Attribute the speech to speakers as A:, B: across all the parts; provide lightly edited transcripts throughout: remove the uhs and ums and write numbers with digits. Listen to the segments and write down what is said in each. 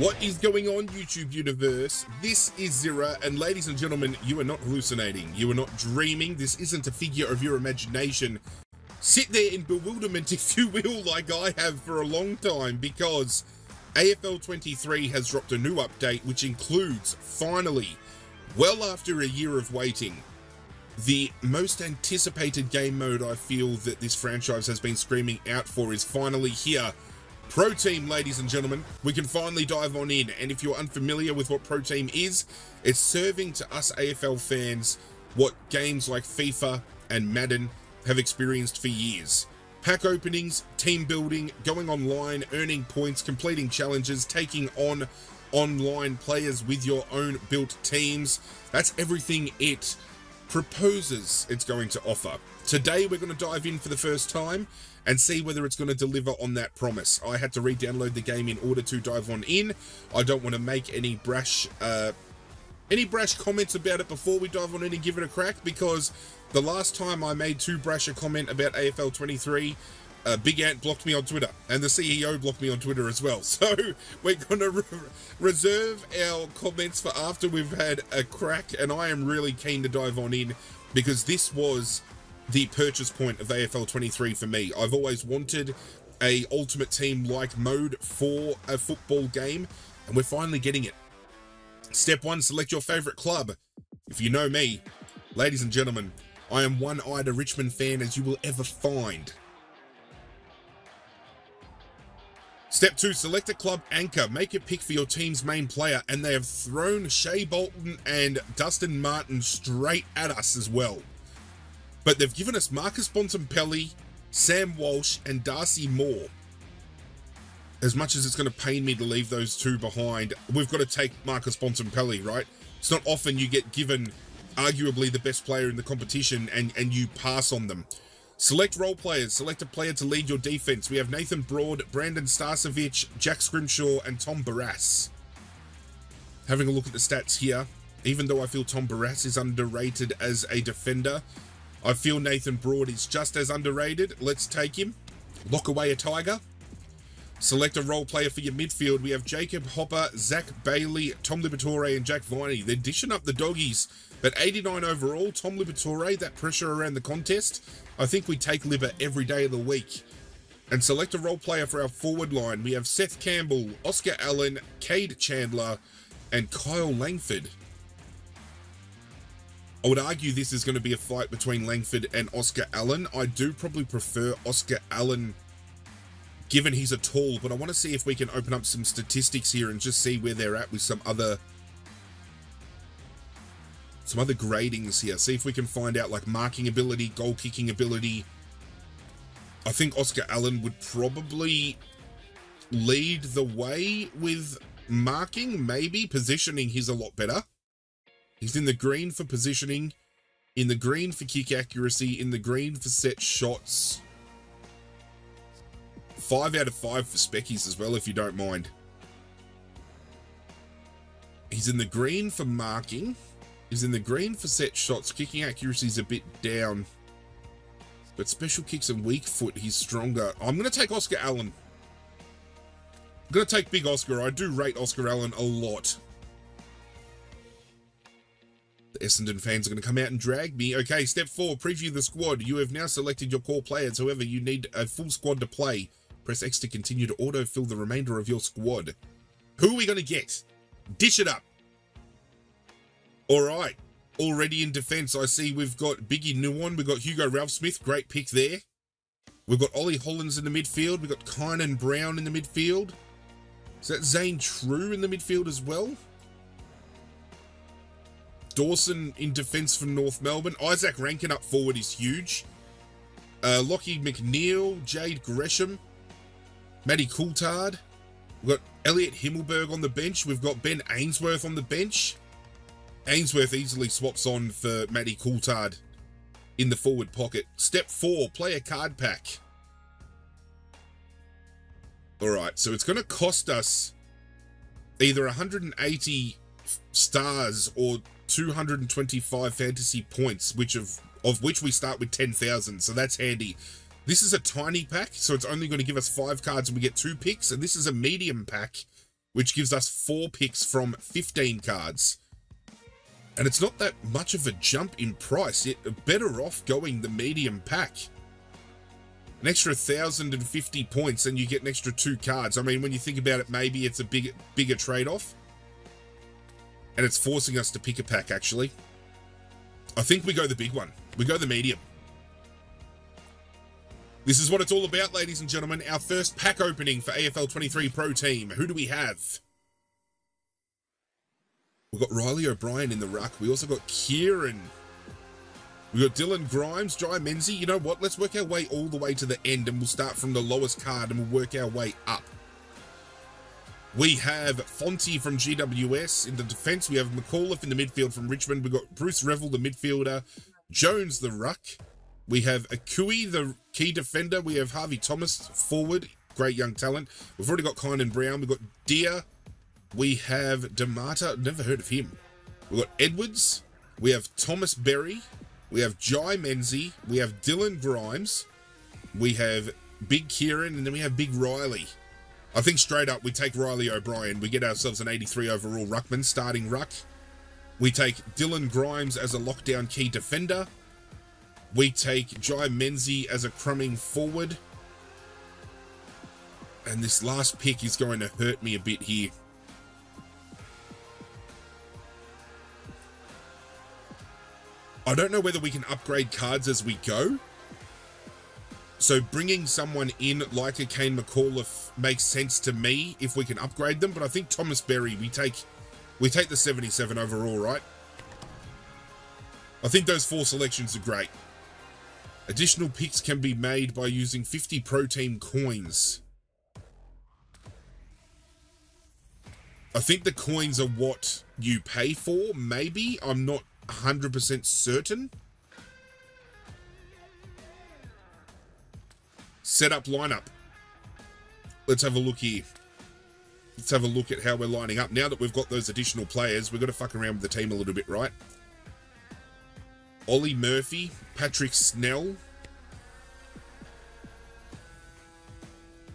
A: What is going on, YouTube universe? This is Zirra, and ladies and gentlemen, you are not hallucinating. You are not dreaming. This isn't a figure of your imagination. Sit there in bewilderment, if you will, like I have for a long time, because AFL 23 has dropped a new update, which includes, finally, well after a year of waiting, the most anticipated game mode I feel that this franchise has been screaming out for is finally here. Pro Team, ladies and gentlemen. We can finally dive on in, and if you're unfamiliar with what Pro Team is, it's serving to us AFL fans what games like FIFA and Madden have experienced for years. Pack openings, team building, going online, earning points, completing challenges, taking on online players with your own built teams. That's everything it proposes it's going to offer. Today we're going to dive in for the first time and see whether it's going to deliver on that promise. I had to re-download the game in order to dive on in. I don't want to make any brash comments about it before we dive on in and give it a crack, because the last time I made too brash a comment about AFL 23, Big Ant blocked me on Twitter, and the CEO blocked me on Twitter as well. So we're going to reserve our comments for after we've had a crack, and I am really keen to dive on in, because this was the purchase point of AFL 23 for me. I've always wanted a Ultimate Team-like mode for a football game, and we're finally getting it. Step 1, select your favourite club. If you know me, ladies and gentlemen, I am one-eyed a Richmond fan as you will ever find. Step 2, select a club anchor. Make a pick for your team's main player, and they have thrown Shea Bolton and Dustin Martin straight at us as well. But they've given us Marcus Bontempelli, Sam Walsh, and Darcy Moore. As much as it's going to pain me to leave those two behind, we've got to take Marcus Bontempelli, right? It's not often you get given arguably the best player in the competition and you pass on them. Select role players. Select a player to lead your defense. We have Nathan Broad, Brandon Starcevich, Jack Scrimshaw, and Tom Barrass. Having a look at the stats here, even though I feel Tom Barrass is underrated as a defender, I feel Nathan Broad is just as underrated. Let's take him. Lock away a Tiger. Select a role player for your midfield. We have Jacob Hopper, Zach Bailey, Tom Liberatore, and Jack Viney. They're dishing up the doggies. But 89 overall, Tom Liberatore, that pressure around the contest, I think we take Libba every day of the week. And select a role player for our forward line. We have Seth Campbell, Oscar Allen, Cade Chandler, and Kyle Langford. I would argue this is going to be a fight between Langford and Oscar Allen. I do probably prefer Oscar Allen, given he's a tall, but I want to see if we can open up some statistics here and just see where they're at with some other gradings here. See if we can find out like marking ability, goal kicking ability. I think Oscar Allen would probably lead the way with marking, maybe. Positioning, he's a lot better. He's in the green for positioning, in the green for kick accuracy, in the green for set shots. 5 out of 5 for speckies as well, if you don't mind. He's in the green for marking. He's in the green for set shots. Kicking accuracy is a bit down. But special kicks and weak foot, he's stronger. I'm going to take Oscar Allen. I'm going to take Big Oscar. I do rate Oscar Allen a lot. The Essendon fans are going to come out and drag me. Okay, step 4, preview the squad. You have now selected your core players. However, you need a full squad to play. Press X to continue to autofill the remainder of your squad. Who are we going to get? Dish it up. All right. Already in defence, I see we've got Biggie Nuwan. We've got Hugo Ralph-Smith. Great pick there. We've got Ollie Hollins in the midfield. We've got Kynan Brown in the midfield. Is that Zane True in the midfield as well? Dawson in defence for North Melbourne. Isaac Rankin up forward is huge. Lockie McNeil, Jade Gresham, Matty Coulthard. We've got Elliot Himmelberg on the bench. We've got Ben Ainsworth on the bench. Ainsworth easily swaps on for Matty Coulthard in the forward pocket. Step 4, play a card pack. Alright, so it's going to cost us either 180 stars or 225 fantasy points, of which we start with 10,000, so that's handy. This is a tiny pack, so it's only going to give us 5 cards and we get 2 picks, and this is a medium pack, which gives us 4 picks from 15 cards. And it's not that much of a jump in price. You're better off going the medium pack. An extra 1,050 points and you get an extra 2 cards. I mean, when you think about it, maybe it's a bigger trade-off. And it's forcing us to pick a pack, actually. I think we go the big one. We go the medium. This is what it's all about, ladies and gentlemen. Our first pack opening for AFL 23 Pro Team. Who do we have? We've got Riley O'Brien in the ruck. We also got Kieran. We've got Dylan Grimes, Jai Menzie. You know what? Let's work our way all the way to the end and we'll start from the lowest card and we'll work our way up. We have Fonte from GWS in the defence. We have McAuliffe in the midfield from Richmond. We've got Bruce Revel, the midfielder. Jones, the ruck. We have Akui, the key defender. We have Harvey Thomas, forward. Great young talent. We've already got Kynan Brown. We've got Deer. We have Damata. Never heard of him. We've got Edwards. We have Thomas Berry. We have Jai Menzie. We have Dylan Grimes. We have Big Kieran. And then we have Big Riley. I think straight up we take Riley O'Brien. We get ourselves an 83 overall ruckman, starting ruck. We take Dylan Grimes as a lockdown key defender. We take Jai Menzie as a crumbing forward. And this last pick is going to hurt me a bit here. I don't know whether we can upgrade cards as we go. So bringing someone in like a Kane McAuliffe makes sense to me if we can upgrade them. But I think Thomas Berry, we take the 77 overall, right? I think those 4 selections are great. Additional picks can be made by using 50 Pro Team coins. I think the coins are what you pay for, maybe. I'm not 100% certain. Set up lineup. Let's have a look here. Let's have a look at how we're lining up. Now that we've got those additional players, we've got to fuck around with the team a little bit, right? Ollie Murphy, Patrick Snell.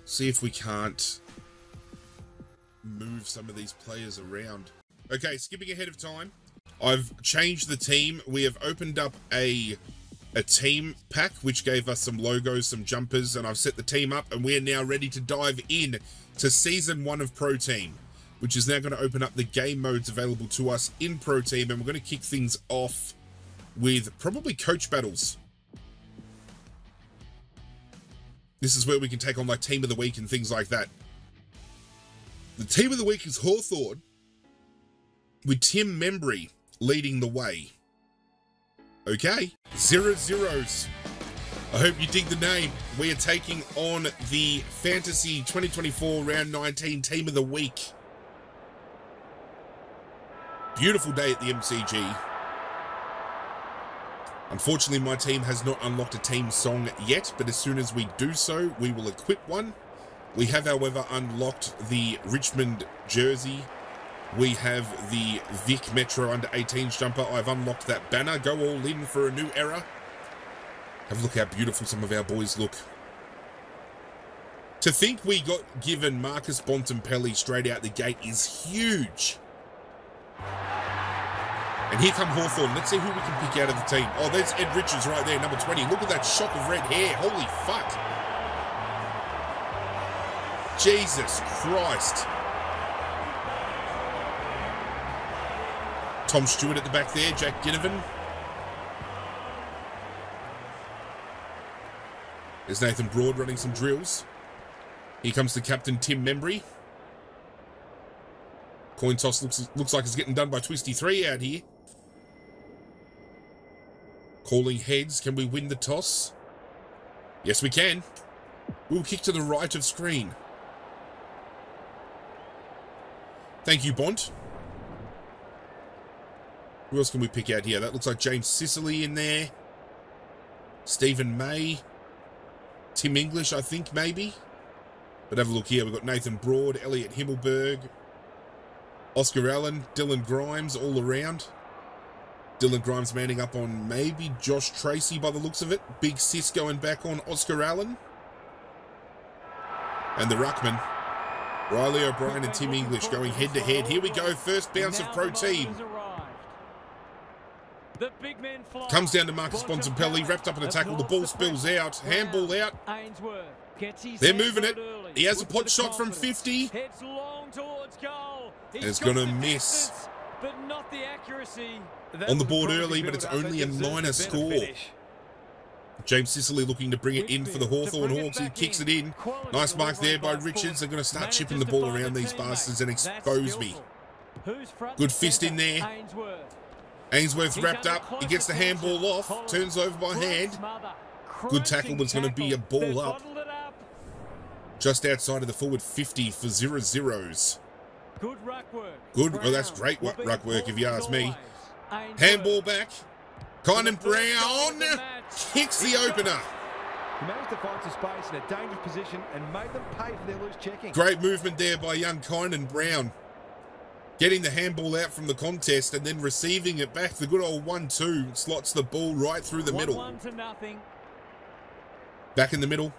A: See if we can't move some of these players around. Okay, skipping ahead of time. I've changed the team. We have opened up a team pack, which gave us some logos, some jumpers, and I've set the team up, and we are now ready to dive in to Season 1 of Pro Team, which is now going to open up the game modes available to us in Pro Team, and we're going to kick things off with probably coach battles. This is where we can take on like Team of the Week and things like that. The Team of the Week is Hawthorn, with Tim Membry leading the way. Okay, Zirra Zeros. I hope you dig the name. We are taking on the Fantasy 2024 Round 19 Team of the Week. Beautiful day at the MCG. Unfortunately, my team has not unlocked a team song yet, but as soon as we do so, we will equip one. We have, however, unlocked the Richmond jersey. We have the Vic Metro under 18s jumper. I've unlocked that banner. Go all in for a new era. Have a look how beautiful some of our boys look. To think we got given Marcus Bontempelli straight out the gate is huge. And here come Hawthorn. Let's see who we can pick out of the team. Oh, there's Ed Richards right there, number 20. Look at that shock of red hair. Holy fuck. Jesus Christ. Tom Stewart at the back there, Jack Ginnivan. There's Nathan Broad running some drills. Here comes the captain, Tim Membry. Coin toss looks like it's getting done by Twisty 3 out here. Calling heads. Can we win the toss? Yes, we can. We'll kick to the right of screen. Thank you, Bont. Who else can we pick out here? That looks like James Sicily in there. Stephen May. Tim English, I think, maybe. But have a look here. We've got Nathan Broad, Elliot Himmelberg, Oscar Allen, Dylan Grimes all around. Dylan Grimes manning up on maybe Josh Tracy by the looks of it. Big Sis going back on Oscar Allen. And the ruckman. Riley O'Brien and Tim English going head to head. Here we go. First bounce of pro team. Comes down to Marcus Bontempelli, wrapped up in a tackle. The ball spills out. Handball out. They're moving it. He has a pot shot from 50. And it's going to miss. On the board early, but it's only a minor score. James Sicily looking to bring it in for the Hawthorn Hawks. He kicks it in. Nice mark there by Richards. They're going to start chipping the ball around these bastards and expose me. Good fist in there. Ainsworth wrapped up. He gets the handball off. Turns over by hand. Good tackle, but it's going to be a ball up. Just outside of the forward 50 for Zirra.
B: Good ruck work.
A: Good. Well, that's great ruck work if you ask me. Handball back. Kynan Brown kicks the opener.
C: He managed to find some space in a dangerous position and made them pay for their loose checking.
A: Great movement there by young Kynan Brown. Getting the handball out from the contest and then receiving it back. The good old 1-2 slots the ball right through the middle.
B: 1-0.
A: Back in the middle.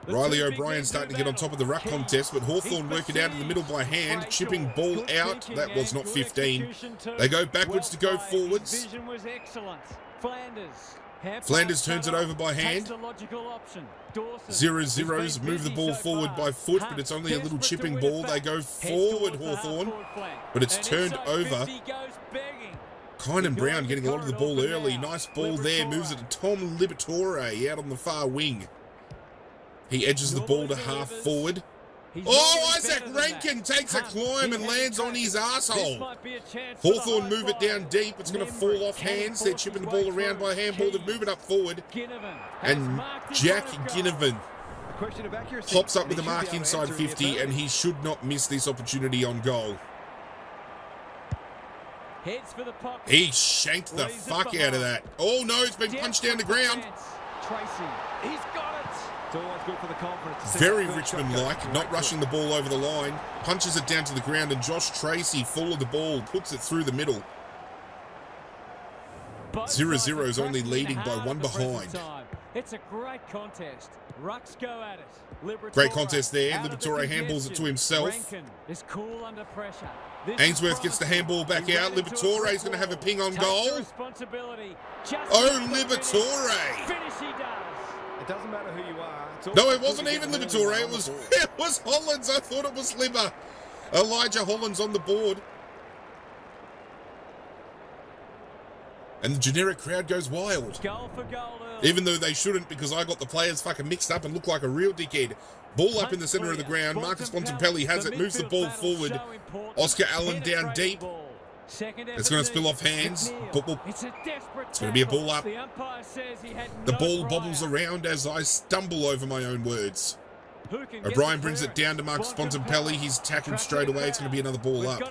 A: Riley O'Brien starting to get on top of the ruck contest, but Hawthorn work it out in the middle by hand, chipping ball out. That was not 15. They go backwards to go forwards. Flanders turns it over by hand. Zirra's move the ball forward by foot, but it's only a little chipping ball. They go forward, Hawthorn, but it's turned over. Kynan Brown getting a lot of the ball early. Nice ball there. Moves it to Tom Liberatore out on the far wing. He edges the ball to half forward. Oh, Isaac Rankin takes a climb and lands on his arsehole. Hawthorn move it down deep. It's going to fall off hands. They're chipping the ball around by handball to move it up forward. And Jack Ginnivan pops up with the mark inside 50, and he should not miss this opportunity on goal. He shanked the fuck out of that. Oh no, it's been punched down the ground.
B: He's got it.
A: Very Richmond-like, not rushing the ball over the line. Punches it down to the ground, and Josh Tracy, full of the ball, puts it through the middle. Zirra's only leading by one behind.
B: It's a great contest. Rucks go at it.
A: Great contest there. Liberatore handballs it to himself. Ainsworth gets the handball back out. Liberatore is going to have a ping on goal. Oh, Liberatore!
C: It doesn't matter who you are.
A: No, it wasn't even Liberatore. It was Hollands. I thought it was Libba. Elijah Hollands on the board. And the generic crowd goes wild.
B: Goal for goal early.
A: Even though they shouldn't, because I got the players fucking mixed up and look like a real dickhead. Ball up in the centre of the ground. Marcus Bontempelli has it, moves the ball forward. Oscar Allen down deep. It's going to spill off hands. It's going to be a ball up. The ball bobbles around as I stumble over my own words. O'Brien brings it down to Marcus Bontempelli. He's tackled straight away. It's going to be another ball up.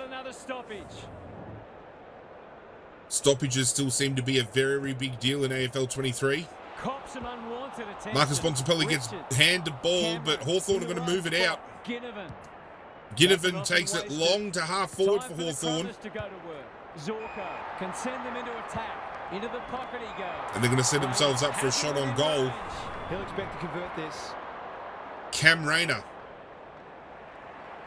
A: Stoppages still seem to be a very big deal in AFL 23. Marcus Bontempelli gets hand to ball, but Hawthorn are going to move it out. Ginnivan takes it long to half forward for Hawthorn. And they're going to set themselves up for a shot on goal.
C: He'll expect to convert this.
A: Cam Rayner,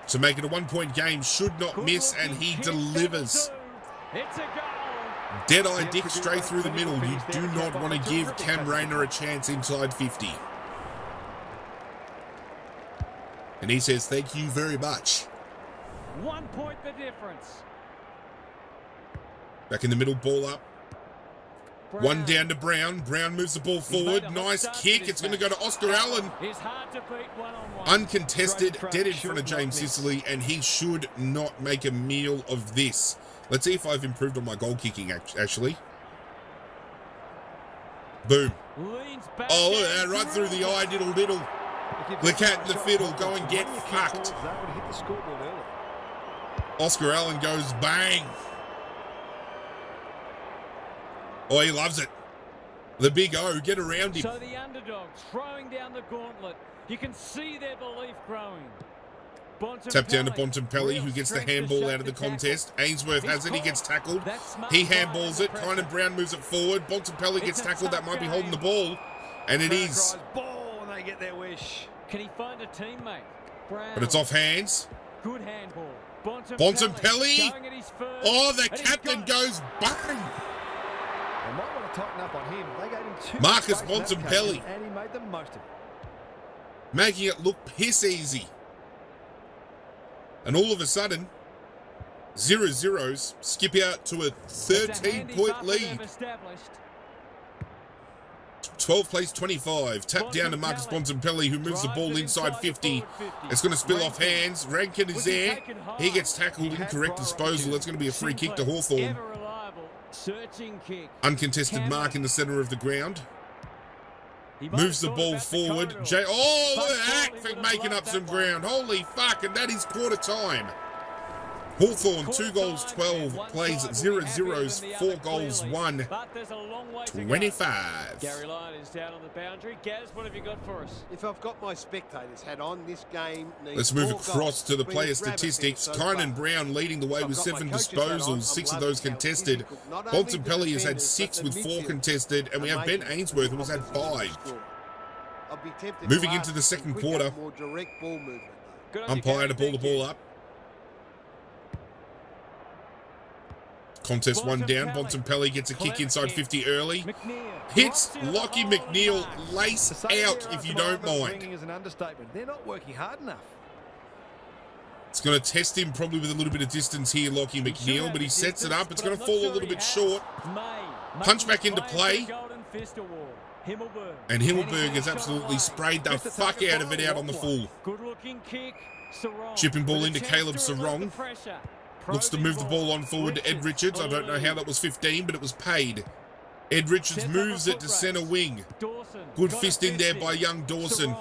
A: to make it a 1-point game, should not miss, and he delivers. Dead-eye Dick straight through the middle. You do not want to give Cam Rayner a chance inside 50. And he says, thank you very much.
B: 1 point the difference.
A: Back in the middle, ball up. One down to Brown. Brown moves the ball forward. Nice kick. It's going to go to Oscar Allen. Uncontested, dead in front of James Sicily, and he should not make a meal of this. Let's see if I've improved on my goal kicking, actually. Boom. Oh, look at that. Right through the eye, diddle. The cat and the fiddle go and get fucked. Oscar Allen goes bang. Oh, he loves it. The big O, get around him.
B: So the underdogs throwing down the gauntlet. You can see their belief growing.
A: Tap down to Bontempelli, who gets the handball out of the contest. Ainsworth has it, he gets tackled. He handballs it. Kynan Brown moves it forward. Bontempelli gets tackled, that might be holding the ball. And it is.
C: Ball and they get their wish.
B: Can he find a teammate?
A: but it's off hands.
B: Good handball.
A: Bontempelli. Oh, the captain goes bang.
C: They might want to tighten up on him. They gave him too
A: Marcus
C: much space in that
A: Bontempelli.
C: occasion, and he made the most of it.
A: Making it look piss easy. And all of a sudden, 0-0s skip out to a 13-point lead. 12 plays 25. Tap down to Marcus Bontempelli, who moves the ball inside 50. It's going to spill off hands. Rankin is there. He gets tackled. Incorrect disposal. That's going to be a free kick to Hawthorn. Uncontested mark in the centre of the ground. Moves the ball forward. Oh, look at that for making up some ground. Holy fuck, and that is quarter time. Hawthorn 2 goals 12, plays 0-0s, 4 goals 1, 25.
B: Gary Lyon is down on the boundary. Gaz, what have you got for us?
D: If I've got my spectators hat on, this game needs.
A: Let's move across to the player statistics. Kynan Brown leading the way with 7 disposals, 6 of those contested. Bontempelli has had 6 with 4 contested, and we have Ben Ainsworth who has had 5. Moving into the second quarter. Umpire to pull the ball up. Contest 1 down. Bontempelli gets a kick inside 50 early. Hits Lockie McNeil. Lace out, if you don't mind.
C: They're not working hard enough.
A: It's going to test him probably with a little bit of distance here, Lockie McNeil, but he sets it up. It's going to fall a little bit short. Punch back into play. And Himmelberg has absolutely sprayed the fuck out of it out on the full. Chipping ball into Caleb Sarong. Looks to move the ball on forward to Ed Richards. I don't know how that was 15, but it was paid. Ed Richards moves it to centre wing. Good fist in there by young Dawson.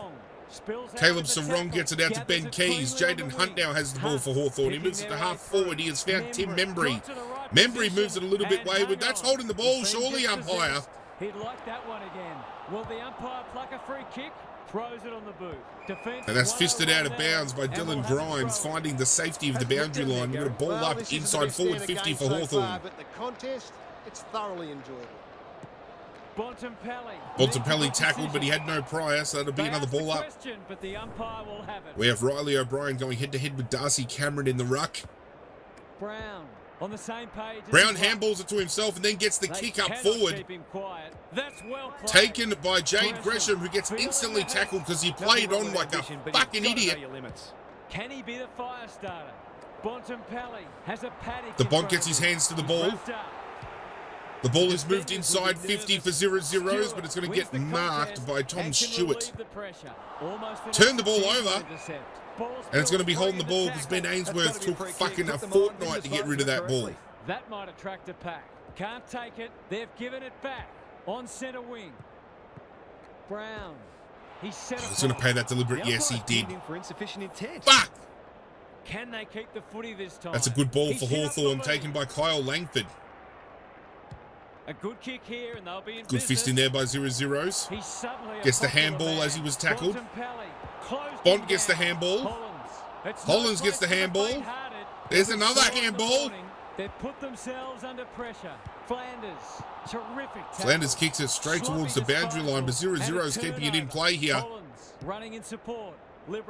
A: Caleb Sarong gets it out to Ben Keys. Jaden Hunt now has the ball for Hawthorn. He moves it to half forward. He has found Tim Membry. Membry moves it a little bit wayward. That's holding the ball, surely, umpire.
B: He'd like that one again. Will the umpire pluck a free kick? Throws it on the boot.
A: And that's fisted out of bounds by Dylan Grimes, finding the safety of the boundary line. We've got a ball up inside forward 50 for Hawthorn.
D: But the contest, it's thoroughly enjoyable.
A: Bontempelli tackled, but he had no prior, so that'll be another ball up. We have Riley O'Brien going head-to-head with Darcy Cameron in the ruck.
B: Brown. On the same page.
A: Brown handballs it to himself and then gets the kick up forward. Taken by Jade Gresham, who gets instantly tackled because he played on like a fucking idiot.
B: Can he be the fire starter? Bontempelli has a paddock.
A: The Bont gets his hands to the ball. The ball is moved inside 50 for 0-0s, but it's going to get marked by Tom Stewart. Turn the ball over. And it's going to be holding the ball because Ben Ainsworth took fucking a fortnight to get rid of that ball.
B: That might attract a pack. Can't take it. They've given it back on centre wing. Brown. He's
A: going to pay that deliberate. Yes, he did. Fuck!
B: Can they keep the footy this time?
A: That's a good ball for Hawthorn, taken by Kyle Langford.
B: A good kick here, and they'll be in
A: good fist in there by 0-0s. Gets the handball as he was tackled. Bont gets the handball. Hollins gets the handball. There's another handball.
B: They put themselves under pressure. Flanders, terrific tackle.
A: Flanders kicks it straight towards the boundary line, but 0-0's keeping it in play here.
B: Running in support.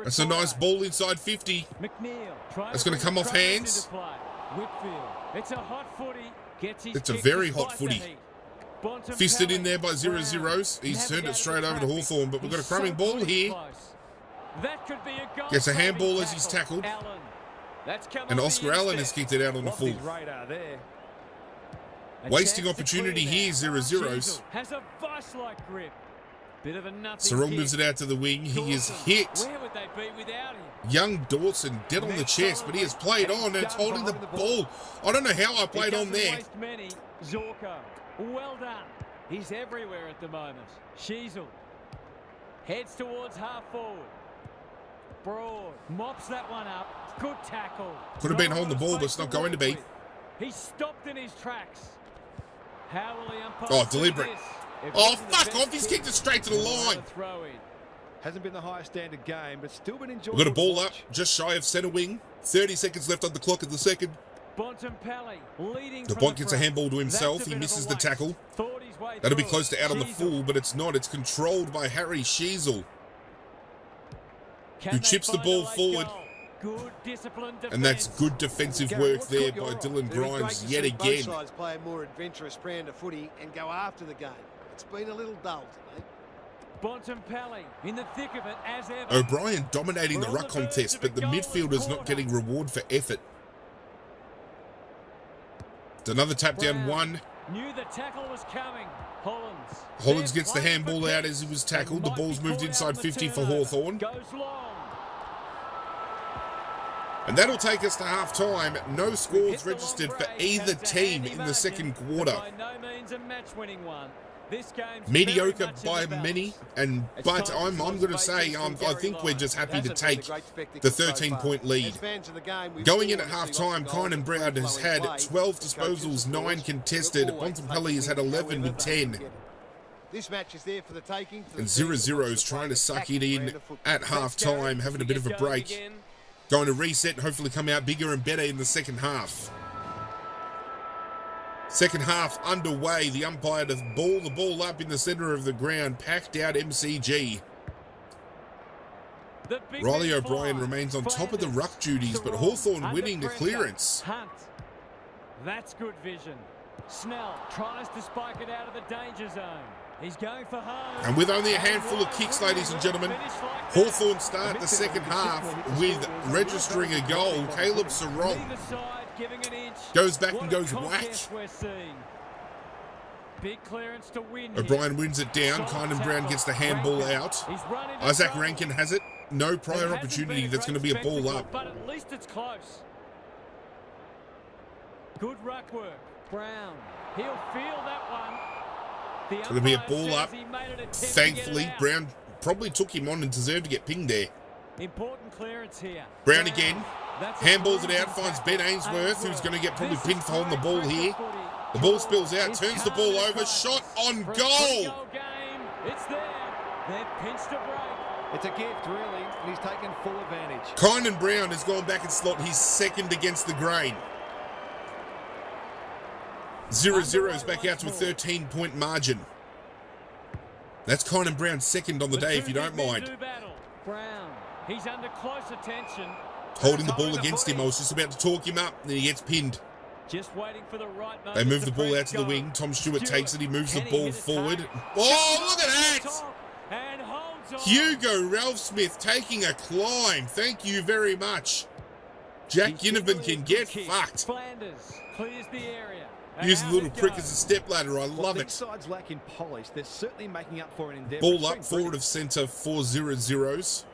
A: That's a nice ball inside 50. That's going to come off hands.
B: Whitfield. It's a hot footy.
A: It's a very hot footy. Fisted in there by 0-0s. He's turned it straight over to Hawthorn, but we've got a crumbing ball here. Gets a handball as he's tackled. And Oscar Allen has kicked it out on the full. Wasting opportunity here, 0-0s. Sarong moves it out to the wing. He is hit. Young Dawson dead on the chest, but he has played on and it's holding the ball. I don't know how I played on there.
B: Zorko, well done. He's everywhere at the moment. Sheasel heads towards half forward. Broad mops that one up. Good tackle.
A: Could have been holding the ball, but it's not going to be.
B: He stopped in his tracks. How will he umpire?
A: Oh, deliberate. Oh, fuck off. He's kicked it straight to the line.
C: Hasn't been the highest standard game, but still been enjoyable.
A: We've got a ball up, just shy of centre wing. 30 seconds left on the clock in the second. The Bont gets a handball to himself. He misses the tackle. That'll be close to out on the full, but it's not. It's controlled by Harry Sheasel. who chips the ball forward.
B: Good disciplined defense.
A: And that's good defensive work there by Dylan Grimes yet again.
D: Both sides play a more adventurous brand of footy and go after the game. It's been a little dull today.
B: Bontempelli in the thick of it as ever.
A: O'Brien dominating the ruck contest, but the midfielder's not getting reward for effort. It's another tap down one.
B: Knew the tackle was coming.
A: Hollands gets the handball out as he was tackled. The ball's moved inside 50 for Hawthorn.
B: Goes long.
A: And that'll take us to half-time. No scores registered for either team in the second quarter.
B: By no means a match-winning one. This game's
A: Mediocre by many, but I'm going to say I think we're just happy to take the 13-point lead. Going in at half-time, Kynan Brown has had 12 disposals, 9 contested. Bontempelli has had 11 with 10.
D: This match is there for the taking.
A: And Zirra's trying to suck it in at half-time, having a bit of a break. Going to reset and hopefully come out bigger and better in the second half. Second half underway. The umpire to ball the ball up in the centre of the ground. Packed out MCG. Riley O'Brien remains on top of the ruck duties, but Hawthorn winning the clearance.
B: Hunt. That's good vision. Snell tries to spike it out of the danger zone. He's going for home.
A: And with only a handful of kicks, ladies and gentlemen, Hawthorn start the second half with registering a goal. Caleb Sarong goes back and goes whack.
B: Big clearance to win.
A: O'Brien wins it down. Kynan Brown gets the handball out. Isaac Rankin has it. No prior opportunity. That's going to be a ball up.
B: But at least it's close. Good ruck work. Brown. He'll feel that one.
A: It's going to be a ball up. Thankfully, Brown probably took him on and deserved to get pinged there.
B: Important clearance here.
A: Brown again. Handballs it out, finds Ben Ainsworth, who's going to get probably pinned for holding the ball here. The ball spills out, turns the ball over, shot on goal.
B: It's there. They've pinched a break.
C: It's a gift, really, and he's taken full advantage.
A: Kynan Brown has gone back and slot his second against the grain. Zirra's back out to a 13-point margin. That's Kynan Brown's second on the day, if you don't mind.
B: Brown, he's under close attention.
A: Holding the ball against him. I was just about to talk him up, and then he gets pinned.
B: Just waiting for the right moment.
A: They move the ball out to the wing. Tom Stewart takes it. He moves the ball forward. Oh, look at that! Hugo Ralph Smith taking a climb. Thank you very much. Jack Ginnivan can get fucked.
B: Flanders clears the area.
A: Using a little prick as a stepladder. I love it.
C: Sides lacking polish. They're certainly making up for an endeavour.
A: Ball up forward of centre for Zirra's.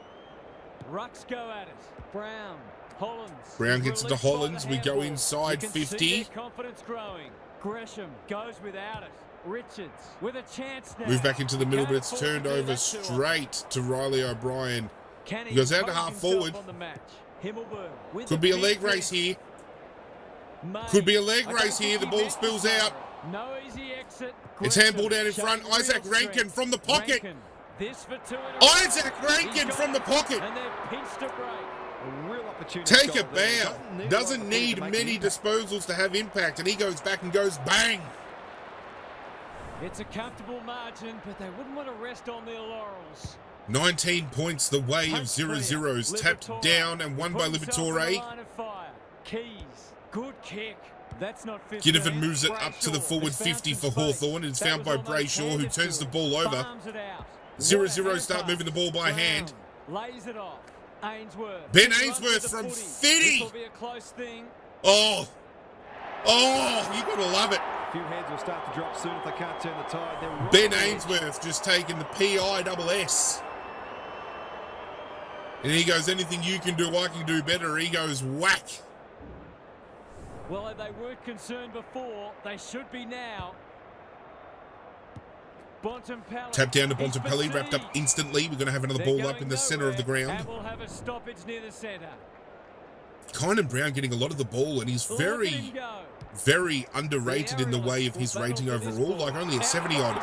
B: Rucks go at it. Brown. Hollands.
A: Brown gets it to Hollands. We go inside 50.
B: Confidence growing. Gresham goes without it. Richards with a chance now.
A: Move back into the middle, but it's turned over straight to Riley O'Brien. He goes out to half forward. Could be a leg race here. Could be a leg race here. The ball spills out.
B: No easy exit.
A: It's handballed out in front. Isaac Rankin from the pocket. Isaac Rankin from the pocket.
B: And they've pinched a break.
C: A real opportunity.
A: Take a bow. Doesn't need many disposals to have impact, and he goes back and goes bang.
B: It's a comfortable margin, but they wouldn't want to rest on their laurels.
A: 19 points the way of Zirra's. Tapped down and won by Liberatore.
B: Keys. Good kick. That's not 15.
A: Ginnivan moves it up to the forward 50 for Hawthorn. It's found by Brayshaw, who turns the ball over. Zirra start moving the ball by hand.
B: Lays it off. Ainsworth.
A: Ben Ainsworth from 50. Oh, you gotta love it.
C: A few heads will start to drop soon if they can't turn the tide.
A: Ben Ainsworth just taking the PISS. And he goes, anything you can do, I can do better. He goes, whack.
B: Well, they weren't concerned before. They should be now. Bontempelli.
A: Tap down to Bontempelli, wrapped up instantly. We're going to have another ball up in the centre of the ground.
B: And we'll have a stoppage near the centre.
A: Kynan Brown getting a lot of the ball, and he's very, very underrated in the way of his rating overall, like only a 70-odd.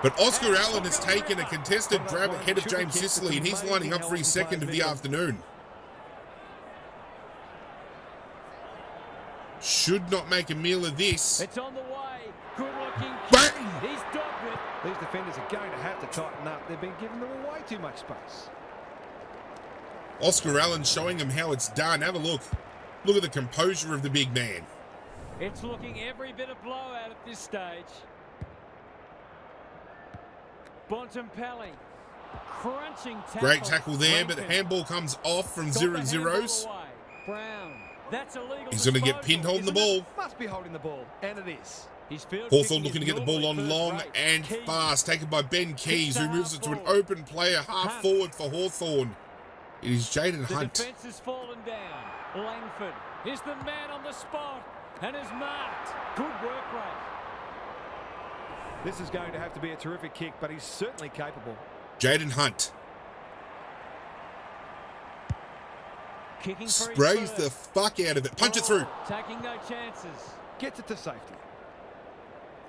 A: But Oscar Allen has taken a contested grab ahead of James Sicily, and he's lining up for his second of the afternoon. Should not make a meal of this.
B: It's on the way. Good looking.
A: Bang!
B: He's dogged it.
C: These defenders are going to have to tighten up. They've been giving them way too much space.
A: Oscar Allen showing him how it's done. Have a look. Look at the composure of the big man.
B: It's looking every bit of blowout at this stage. Bontempelli. Crunching tackle.
A: Great tackle there, but the handball comes off from Zirra's.
B: Brown. That's illegal.
A: He's going to get pinned holding the ball.
C: Must be holding the ball, and it is.
A: Hawthorn looking to get the ball on long and fast. Taken by Ben Keys, who moves it to an open player half forward for Hawthorn. It is Jaden Hunt.
B: The defence has fallen down. Langford is the man on the spot and is marked. Good work rate.
C: This is going to have to be a terrific kick, but he's certainly capable.
A: Jaden Hunt.
B: Kicking
A: sprays the fuck out of it. Punch it through.
B: Taking no chances.
C: Gets it to safety.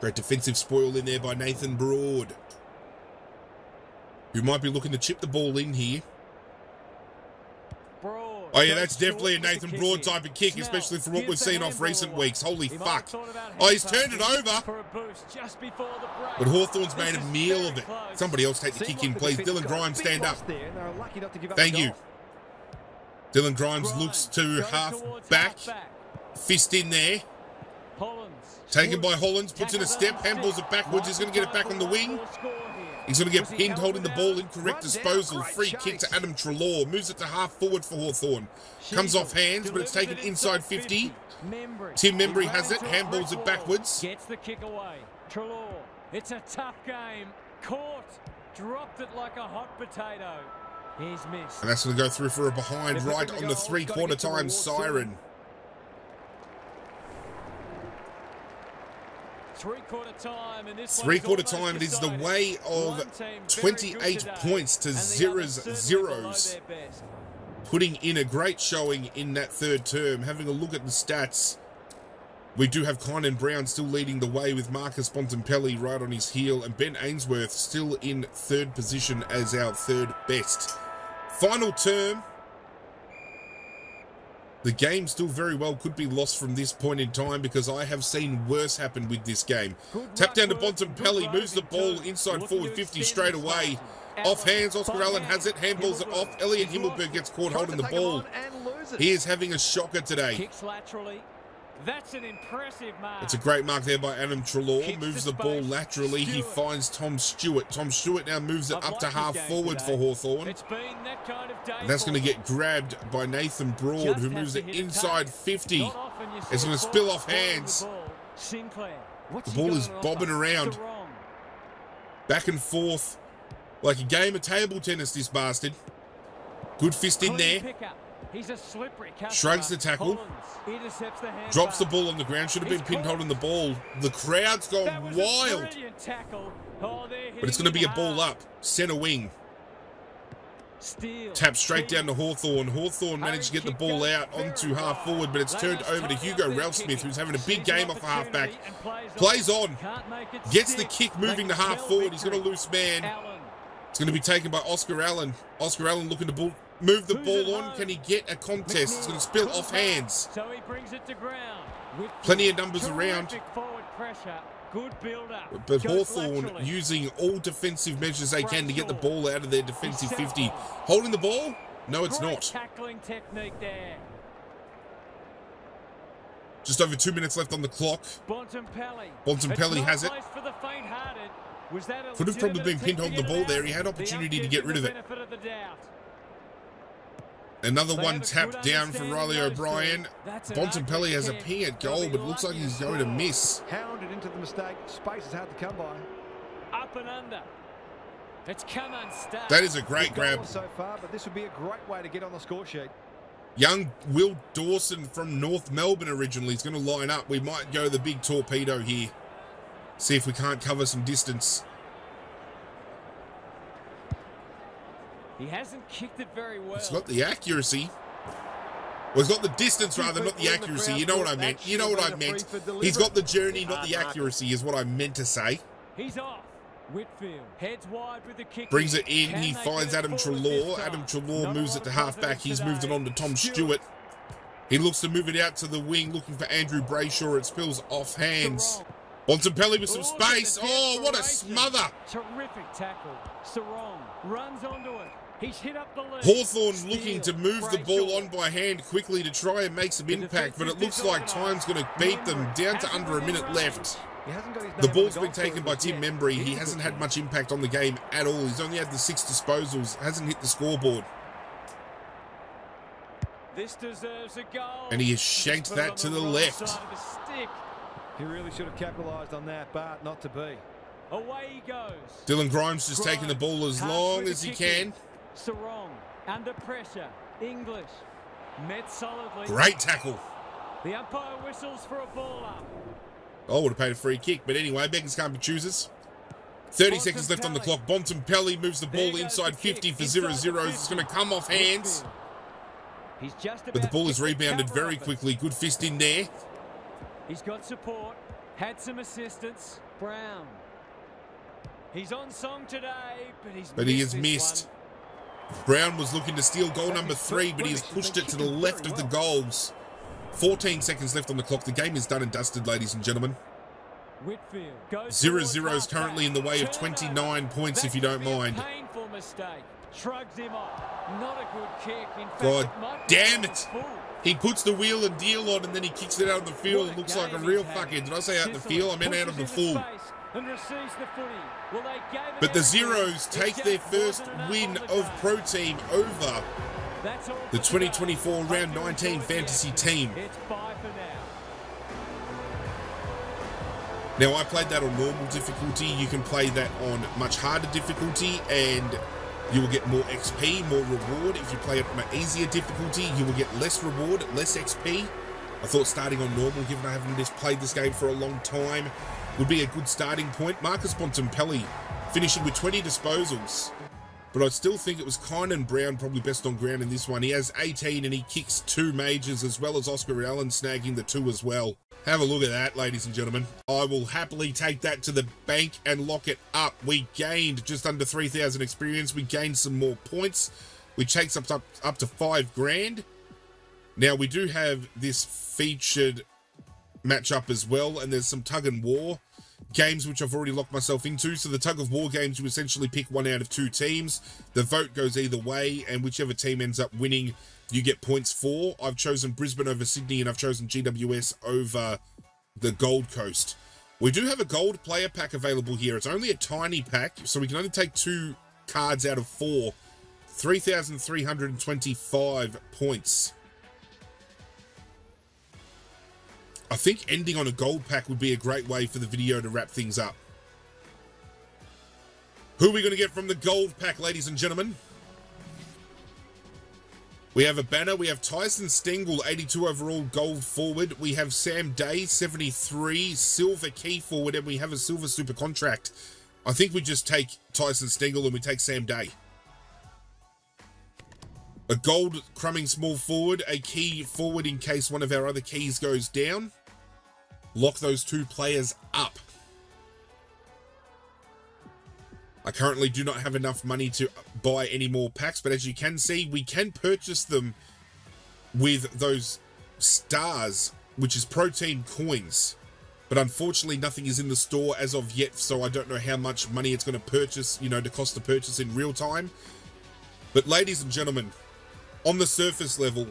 A: Great defensive spoil in there by Nathan Broad, who might be looking to chip the ball in here.
B: Broad.
A: Oh yeah, that's definitely a Nathan Broad type of kick, especially from what we've seen off recent weeks. Holy fuck. Oh, he's turned it over. But Hawthorn's made a meal of it. Somebody else take the kick in, please. Dylan Grimes, stand up. Thank you. Dylan Grimes looks to half back. Fist in there. Taken by Hollins, puts in a step, handballs it backwards. He's going to get it back on the wing. He's going to get pinned holding the ball. Incorrect disposal. Free kick to Adam Treloar. Moves it to half forward for Hawthorn. Comes off hands, but it's taken inside 50. Tim Membry has it. Handballs it backwards.
B: Gets the kick away. Treloar. It's a tough game. Caught. Dropped it like a hot potato. He's missed.
A: And that's going to go through for a behind right on the three-quarter time siren.
B: Three-quarter time, and this
A: three-quarter time, it is the way of 28 points to Zirra's zeros. Putting in a great showing in that third term. Having a look at the stats, we do have Kynan Brown still leading the way with Marcus Bontempelli right on his heel, and Ben Ainsworth still in third position as our third best. Final term. The game still very well could be lost from this point in time, because I have seen worse happen with this game. Tap down to Bontempelli, moves the ball inside forward 50 straight away. Off hands, Oscar Allen has it, handballs it off. Elliot Himmelberg gets caught holding the ball. He is having a shocker today.
B: Kicks laterally. That's an impressive mark.
A: It's a great mark there by Adam Treloar. Moves the ball laterally. He finds Tom Stewart. Tom Stewart now moves it up to half forward for Hawthorn.
B: It's been that kind of day.
A: And that's going to get grabbed by Nathan Broad, who moves it inside 50. It's going to spill off hands. The ball is bobbing around. Back and forth. Like a game of table tennis, this bastard. Good fist in there.
B: He's a slippery
A: shrugs the tackle. Drops the ball on the ground. Should have been pinned holding the ball. The crowd's gone wild. But it's going to be a ball up. Centre wing. Tap straight down to Hawthorn. Hawthorn managed to get the ball out onto half forward, but it's turned over to Hugo Ralphsmith, who's having a big game off a halfback. Plays on. Gets the kick moving to half forward. He's got a loose man. It's going to be taken by Oscar Allen. Oscar Allen looking to move the ball on. Can he get a contest? It's going to spill off hands.
B: So he brings it to ground.
A: Plenty of numbers around.
B: Forward pressure. Good build up.
A: But Hawthorn using all defensive measures they can to get the ball out of their defensive 50. Holding the ball? No, it's not.
B: Tackling technique there.
A: Just over 2 minutes left on the clock. Bontempelli has it. Could have probably been pinned on the ball there. He had opportunity to get rid of it. Another one tapped down for Riley O'Brien. Bontempelli has a ping at goal, but it looks like he's going to miss.
C: Hounded into the mistake. Space is hard to come by.
B: Up and under. It's come unstuck.
A: That is a great grab.
C: So far, but this would be a great way to get on the score sheet.
A: Young Will Dawson from North Melbourne originally is going to line up. We might go the big torpedo here. See if we can't cover some distance.
B: He hasn't kicked it very well.
A: He's got the accuracy. Well, he's got the distance rather, not the accuracy. You know what I meant. You know what I meant. He's got the journey, not the accuracy is what I meant to say.
B: He's off. Whitfield heads wide with the kick.
A: Brings it in. He finds Adam Treloar. Adam Treloar moves it to halfback. He's moved it on to Tom Stewart. He looks to move it out to the wing, looking for Andrew Brayshaw. It spills off hands. Bontempelli with some space. Oh, what a smother.
B: Terrific tackle. Sarong runs onto it. He's hit up the lead.
A: Hawthorn looking to move the ball on by hand quickly to try and make some impact, but it looks like time's going to beat them down to under a minute left. The ball's been taken by Tim Membry. He hasn't had much impact on the game at all. He's only had the 6 disposals, hasn't hit the scoreboard.
B: This deserves a goal.
A: And he has shanked that to the left.
C: He really should have capitalised on that, but not to be.
B: Away he goes.
A: Dylan Grimes just taking the ball as long as he can.
B: Sarong under pressure. English met solidly.
A: Great tackle.
B: The umpire whistles for a ball up.
A: I would have paid a free kick, but anyway, beggars can't be choosers. 30 seconds left on the clock. Bontempelli moves the ball inside 50 for Zirra. It's going to come off hands. But the ball is rebounded very quickly. Good fist in there.
B: He's got support. Had some assistance. Brown. He's on song today, but he has missed.
A: Brown was looking to steal goal number 3, but he has pushed it to the left of the goals. 14 seconds left on the clock. The game is done and dusted, ladies and gentlemen. Zirra is currently in the way of 29 points, if you don't mind.
B: Painful mistake. Shrugs him off. Not a good kick. In fact,
A: God damn it. He puts the wheel and deal on and then he kicks it out of the field. It looks like a real fucking... Did I say out of the field? I meant out of the full. But the Zirros take their first win of Pro Team over the 2024 Round 19 Fantasy Team. Now, I played that on normal difficulty. You can play that on much harder difficulty and you will get more XP, more reward. If you play it on an easier difficulty, you will get less reward, less XP. I thought starting on normal, given I haven't just played this game for a long time, would be a good starting point. Marcus Bontempelli finishing with 20 disposals. But I still think it was Kynan Brown probably best on ground in this one. He has 18 and he kicks 2 majors, as well as Oscar Allen snagging the 2 as well. Have a look at that, ladies and gentlemen. I will happily take that to the bank and lock it up. We gained just under 3,000 experience. We gained some more points, which takes up to 5 grand. Now, we do have this featured matchup as well, and there's some tug and war games which I've already locked myself into. So the tug of war games, you essentially pick 1 out of 2 teams. The vote goes either way, and whichever team ends up winning, you get points for. I've chosen Brisbane over Sydney, and I've chosen GWS over the Gold Coast. We do have a gold player pack available here. It's only a tiny pack, so we can only take 2 cards out of 4. 3,325 points. I think ending on a gold pack would be a great way for the video to wrap things up. Who are we going to get from the gold pack, ladies and gentlemen? We have a banner. We have Tyson Stengel, 82 overall gold forward. We have Sam Day, 73 silver key forward, and we have a silver super contract. I think we just take Tyson Stengel and we take Sam Day. A gold crumbing small forward, a key forward in case one of our other keys goes down. Lock those 2 players up. I currently do not have enough money to buy any more packs, but as you can see, we can purchase them with those stars, which is Pro Team coins. But unfortunately, nothing is in the store as of yet, so I don't know how much money it's going to purchase, you know, to cost to purchase in real time. But ladies and gentlemen, on the surface level,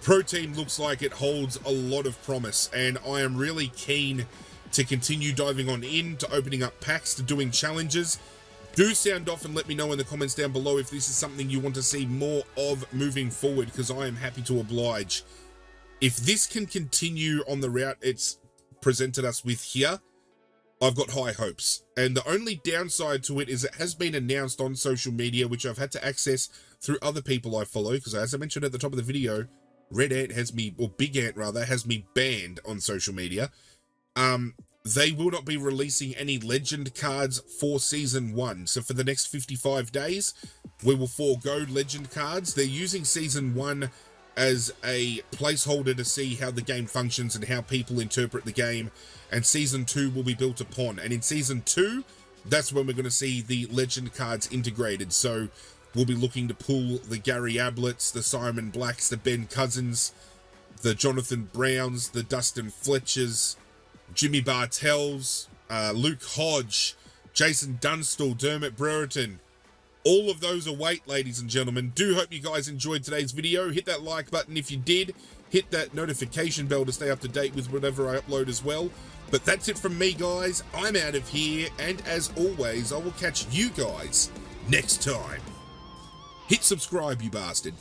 A: Pro Team looks like it holds a lot of promise, and I am really keen to continue diving on into opening up packs, to doing challenges. Do sound off and let me know in the comments down below if this is something you want to see more of moving forward, because I am happy to oblige. If this can continue on the route it's presented us with here, I've got high hopes. And the only downside to it is it has been announced on social media, which I've had to access through other people I follow, because as I mentioned at the top of the video, Red Ant has me, or Big Ant rather, has me banned on social media. They will not be releasing any legend cards for Season 1. So for the next 55 days, we will forego legend cards. They're using Season 1 as a placeholder to see how the game functions and how people interpret the game. And Season 2 will be built upon. And in Season 2, that's when we're going to see the legend cards integrated. So we'll be looking to pull the Gary Abletts, the Simon Blacks, the Ben Cousins, the Jonathan Browns, the Dustin Fletchers, Jimmy Bartells, Luke Hodge, Jason Dunstall, Dermot Brereton, All of those await, ladies and gentlemen. Do hope you guys enjoyed today's video. Hit that like button if you did. Hit that notification bell to stay up to date with whatever I upload as well. But that's it from me, guys. I'm out of here, and as always, I will catch you guys next time. Hit subscribe, you bastard.